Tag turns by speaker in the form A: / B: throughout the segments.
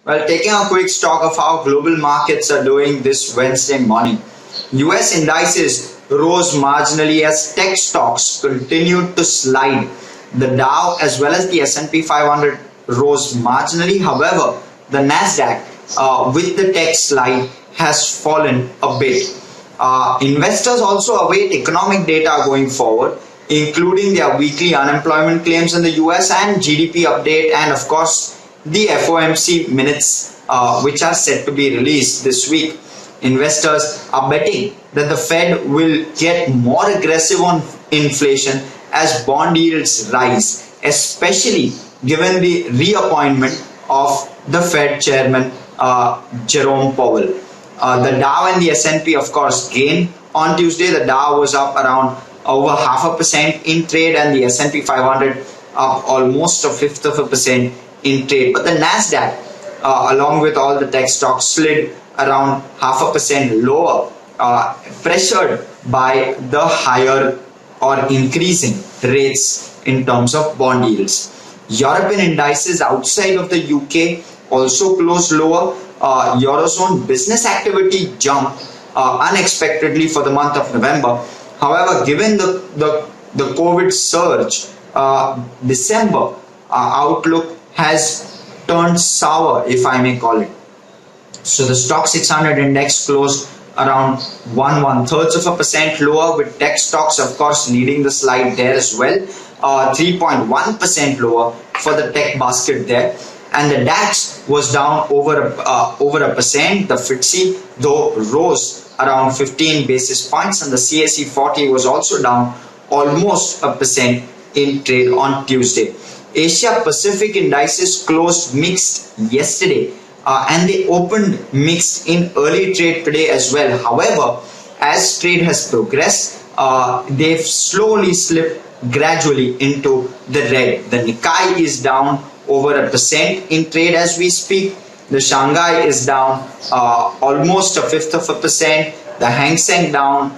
A: Well, taking a quick stock of how global markets are doing this Wednesday morning. US indices rose marginally as tech stocks continued to slide. The Dow as well as the S&P 500 rose marginally. However, the Nasdaq with the tech slide has fallen a bit. Investors also await economic data going forward, including their weekly unemployment claims in the US and GDP update, and of course the FOMC minutes which are set to be released this week. Investors are betting that the Fed will get more aggressive on inflation as bond yields rise, especially given the reappointment of the Fed chairman Jerome Powell. The Dow and the S&P of course gained on Tuesday. The Dow was up around over 0.5% in trade, and the S&P 500 up almost 1/5% in trade. But the Nasdaq, along with all the tech stocks, slid around 0.5% lower, pressured by the higher or increasing rates in terms of bond yields. European indices outside of the UK also closed lower. Eurozone business activity jumped unexpectedly for the month of November. However, given the COVID surge, December outlook has turned sour, if I may call it. So the stock 600 index closed around 1/3% lower, with tech stocks of course leading the slide there as well. 3.1% lower for the tech basket there. And the DAX was down over a percent. The FTSE though rose around 15 basis points, and the CAC 40 was also down almost 1% in trade on Tuesday. Asia Pacific indices closed mixed yesterday, and they opened mixed in early trade today as well. However, as trade has progressed, they've slowly slipped gradually into the red. The Nikkei is down over 1% in trade as we speak. The Shanghai is down almost 1/5%. The Hang Seng down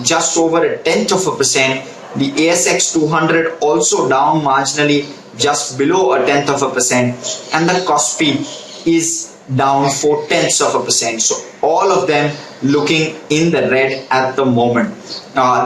A: just over 1/10%. The ASX 200 also down marginally, just below 1/10%, and the Kospi is down 0.4%. So all of them looking in the red at the moment.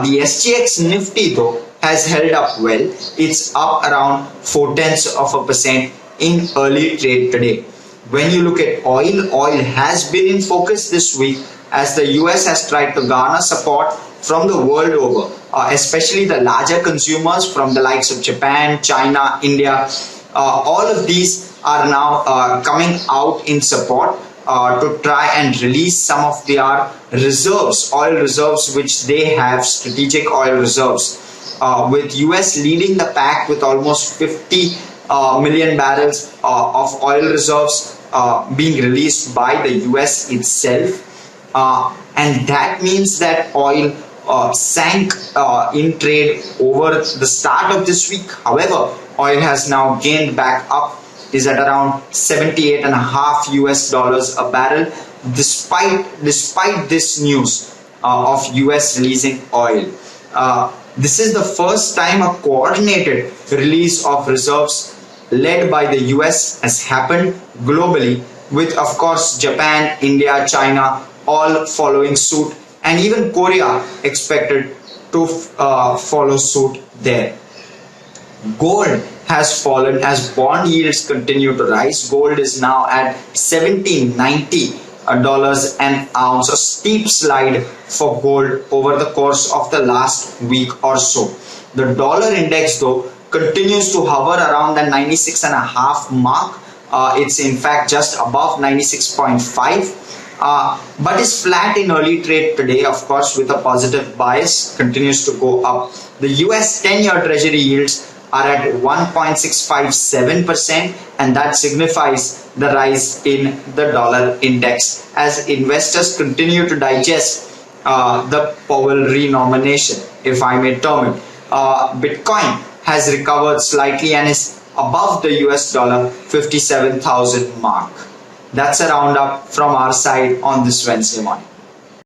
A: The SGX Nifty though has held up well. It's up around 0.4% in early trade today. When you look at oil has been in focus this week as the US has tried to garner support from the world over, especially the larger consumers from the likes of Japan, China, India. All of these are now coming out in support to try and release some of their reserves, oil reserves, which they have, strategic oil reserves. With US leading the pack with almost 50 million barrels of oil reserves being released by the US itself, and that means that oil sank in trade over the start of this week. However, oil has now gained back up, is at around $78.5 a barrel, despite this news of US releasing oil. This is the first time a coordinated release of reserves led by the US has happened globally, with of course Japan, India, China all following suit, and even Korea expected to follow suit there. Gold has fallen as bond yields continue to rise. Gold is now at $1,790 an ounce, a steep slide for gold over the course of the last week or so. The dollar index though continues to hover around the 96.5 mark. It's in fact just above 96.5, but is flat in early trade today, of course, with a positive bias, continues to go up. The US 10-year treasury yields are at 1.657%, and that signifies the rise in the dollar index as investors continue to digest the Powell renomination, if I may term it. Bitcoin has recovered slightly and is above the US dollar 57,000 mark. That's a roundup from our side on this Wednesday morning.